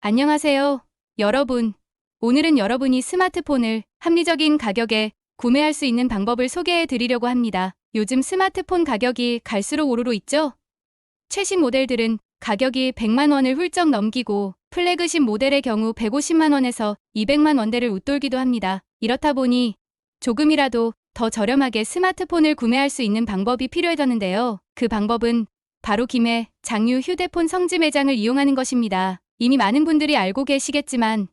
안녕하세요, 여러분. 오늘은 여러분이 스마트폰을 합리적인 가격에 구매할 수 있는 방법을 소개해 드리려고 합니다. 요즘 스마트폰 가격이 갈수록 오르고 있죠? 최신 모델들은 가격이 100만 원을 훌쩍 넘기고 플래그십 모델의 경우 150만 원에서 200만 원대를 웃돌기도 합니다. 이렇다 보니 조금이라도 더 저렴하게 스마트폰을 구매할 수 있는 방법이 필요해졌는데요. 그 방법은 바로 김해 장유 휴대폰 성지 매장을 이용하는 것입니다. 이미 많은 분들이 알고 계시겠지만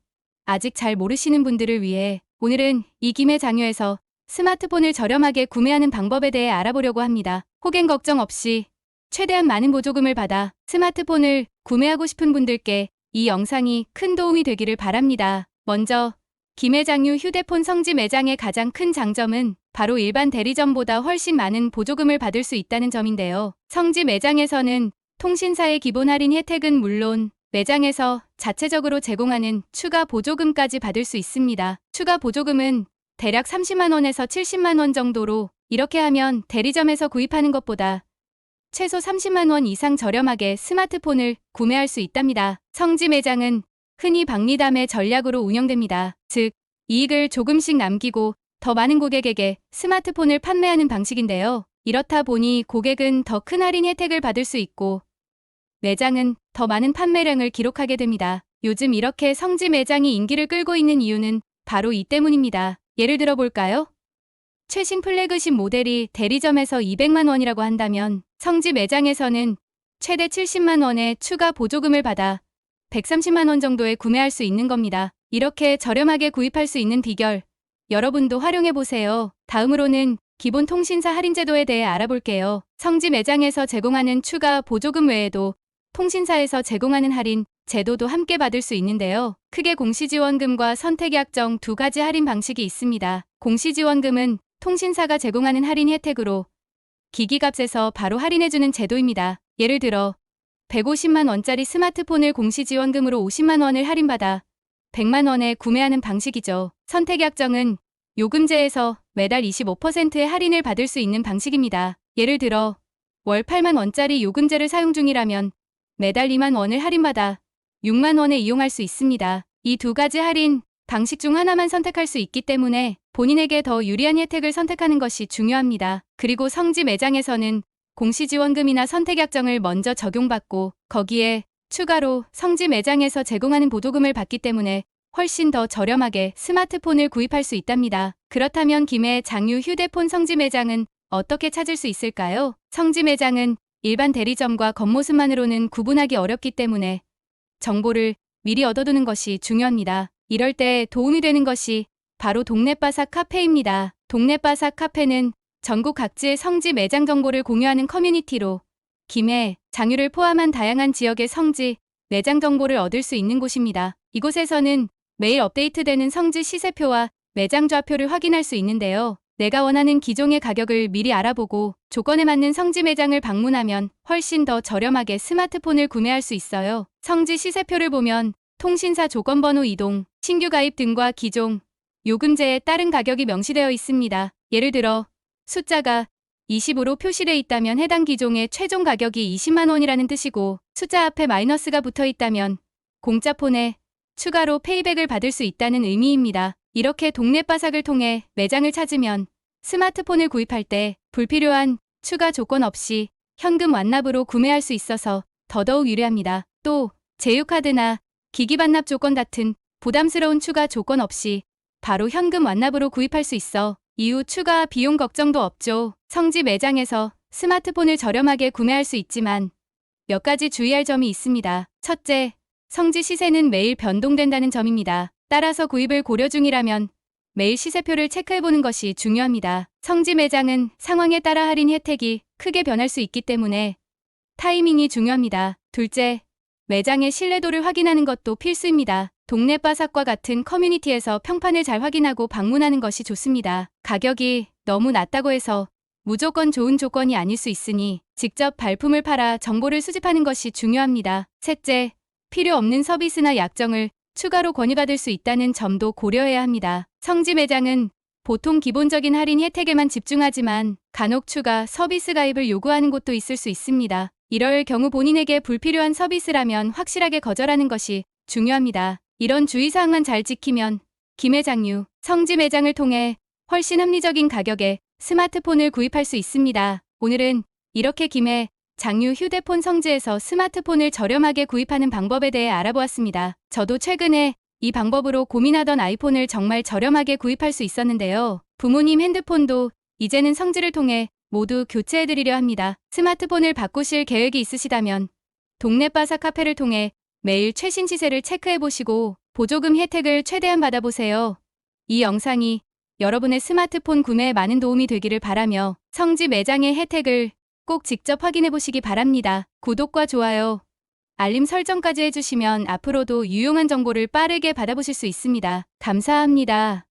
아직 잘 모르시는 분들을 위해 오늘은 이 김해 장유에서 스마트폰을 저렴하게 구매하는 방법에 대해 알아보려고 합니다. 호갱 걱정 없이 최대한 많은 보조금을 받아 스마트폰을 구매하고 싶은 분들께 이 영상이 큰 도움이 되기를 바랍니다. 먼저 김해 장유 휴대폰 성지 매장의 가장 큰 장점은 바로 일반 대리점보다 훨씬 많은 보조금을 받을 수 있다는 점인데요. 성지 매장에서는 통신사의 기본 할인 혜택은 물론 매장에서 자체적으로 제공하는 추가 보조금까지 받을 수 있습니다. 추가 보조금은 대략 30만 원에서 70만 원 정도로 이렇게 하면 대리점에서 구입하는 것보다 최소 30만 원 이상 저렴하게 스마트폰을 구매할 수 있답니다. 성지 매장은 흔히 박리담의 전략으로 운영됩니다. 즉, 이익을 조금씩 남기고 더 많은 고객에게 스마트폰을 판매하는 방식인데요. 이렇다 보니 고객은 더 큰 할인 혜택을 받을 수 있고 매장은 더 많은 판매량을 기록하게 됩니다. 요즘 이렇게 성지 매장이 인기를 끌고 있는 이유는 바로 이 때문입니다. 예를 들어 볼까요? 최신 플래그십 모델이 대리점에서 200만 원이라고 한다면 성지 매장에서는 최대 70만 원의 추가 보조금을 받아 130만 원 정도에 구매할 수 있는 겁니다. 이렇게 저렴하게 구입할 수 있는 비결, 여러분도 활용해 보세요. 다음으로는 기본 통신사 할인 제도에 대해 알아볼게요. 성지 매장에서 제공하는 추가 보조금 외에도 통신사에서 제공하는 할인 제도도 함께 받을 수 있는데요. 크게 공시지원금과 선택약정 두 가지 할인 방식이 있습니다. 공시지원금은 통신사가 제공하는 할인 혜택으로 기기값에서 바로 할인해주는 제도입니다. 예를 들어 150만 원짜리 스마트폰을 공시지원금으로 50만 원을 할인받아 100만 원에 구매하는 방식이죠. 선택약정은 요금제에서 매달 25%의 할인을 받을 수 있는 방식입니다. 예를 들어 월 8만 원짜리 요금제를 사용 중이라면 매달 2만 원을 할인받아 6만 원에 이용할 수 있습니다. 이 두 가지 할인 방식 중 하나만 선택할 수 있기 때문에 본인에게 더 유리한 혜택을 선택하는 것이 중요합니다. 그리고 성지 매장에서는 공시지원금이나 선택약정을 먼저 적용받고 거기에 추가로 성지 매장에서 제공하는 보조금을 받기 때문에 훨씬 더 저렴하게 스마트폰을 구입할 수 있답니다. 그렇다면 김해 장유 휴대폰 성지 매장은 어떻게 찾을 수 있을까요? 성지 매장은 일반 대리점과 겉모습만으로는 구분하기 어렵기 때문에 정보를 미리 얻어두는 것이 중요합니다. 이럴 때 도움이 되는 것이 바로 동네바삭 카페입니다. 동네바삭 카페는 전국 각지의 성지 매장 정보를 공유하는 커뮤니티로 김해, 장유를 포함한 다양한 지역의 성지 매장 정보를 얻을 수 있는 곳입니다. 이곳에서는 매일 업데이트되는 성지 시세표와 매장 좌표를 확인할 수 있는데요. 내가 원하는 기종의 가격을 미리 알아보고 조건에 맞는 성지 매장을 방문하면 훨씬 더 저렴하게 스마트폰을 구매할 수 있어요. 성지 시세표를 보면 통신사 조건번호 이동, 신규 가입 등과 기종, 요금제에 따른 가격이 명시되어 있습니다. 예를 들어 숫자가 20으로 표시되어 있다면 해당 기종의 최종 가격이 20만 원이라는 뜻이고 숫자 앞에 마이너스가 붙어 있다면 공짜폰에 추가로 페이백을 받을 수 있다는 의미입니다. 이렇게 동네바삭을 통해 매장을 찾으면 스마트폰을 구입할 때 불필요한 추가 조건 없이 현금 완납으로 구매할 수 있어서 더더욱 유리합니다. 또 제휴카드나 기기 반납 조건 같은 부담스러운 추가 조건 없이 바로 현금 완납으로 구입할 수 있어 이후 추가 비용 걱정도 없죠. 성지 매장에서 스마트폰을 저렴하게 구매할 수 있지만 몇 가지 주의할 점이 있습니다. 첫째, 성지 시세는 매일 변동된다는 점입니다. 따라서 구입을 고려 중이라면 매일 시세표를 체크해보는 것이 중요합니다. 성지 매장은 상황에 따라 할인 혜택이 크게 변할 수 있기 때문에 타이밍이 중요합니다. 둘째, 매장의 신뢰도를 확인하는 것도 필수입니다. 동네바삭과 같은 커뮤니티에서 평판을 잘 확인하고 방문하는 것이 좋습니다. 가격이 너무 낮다고 해서 무조건 좋은 조건이 아닐 수 있으니 직접 발품을 팔아 정보를 수집하는 것이 중요합니다. 셋째, 필요 없는 서비스나 약정을 추가로 건의받을 수 있다는 점도 고려해야 합니다. 성지 매장은 보통 기본적인 할인 혜택에만 집중하지만 간혹 추가 서비스 가입을 요구하는 곳도 있을 수 있습니다. 이럴 경우 본인에게 불필요한 서비스라면 확실하게 거절하는 것이 중요합니다. 이런 주의사항만 잘 지키면 김해장유, 성지 매장을 통해 훨씬 합리적인 가격에 스마트폰을 구입할 수 있습니다. 오늘은 이렇게 김해 장유 휴대폰 성지에서 스마트폰을 저렴하게 구입하는 방법에 대해 알아보았습니다. 저도 최근에 이 방법으로 고민하던 아이폰을 정말 저렴하게 구입할 수 있었는데요. 부모님 핸드폰도 이제는 성지를 통해 모두 교체해드리려 합니다. 스마트폰을 바꾸실 계획이 있으시다면 동네 바사 카페를 통해 매일 최신 시세를 체크해보시고 보조금 혜택을 최대한 받아보세요. 이 영상이 여러분의 스마트폰 구매에 많은 도움이 되기를 바라며 성지 매장의 혜택을 꼭 직접 확인해보시기 바랍니다. 구독과 좋아요, 알림 설정까지 해주시면 앞으로도 유용한 정보를 빠르게 받아보실 수 있습니다. 감사합니다.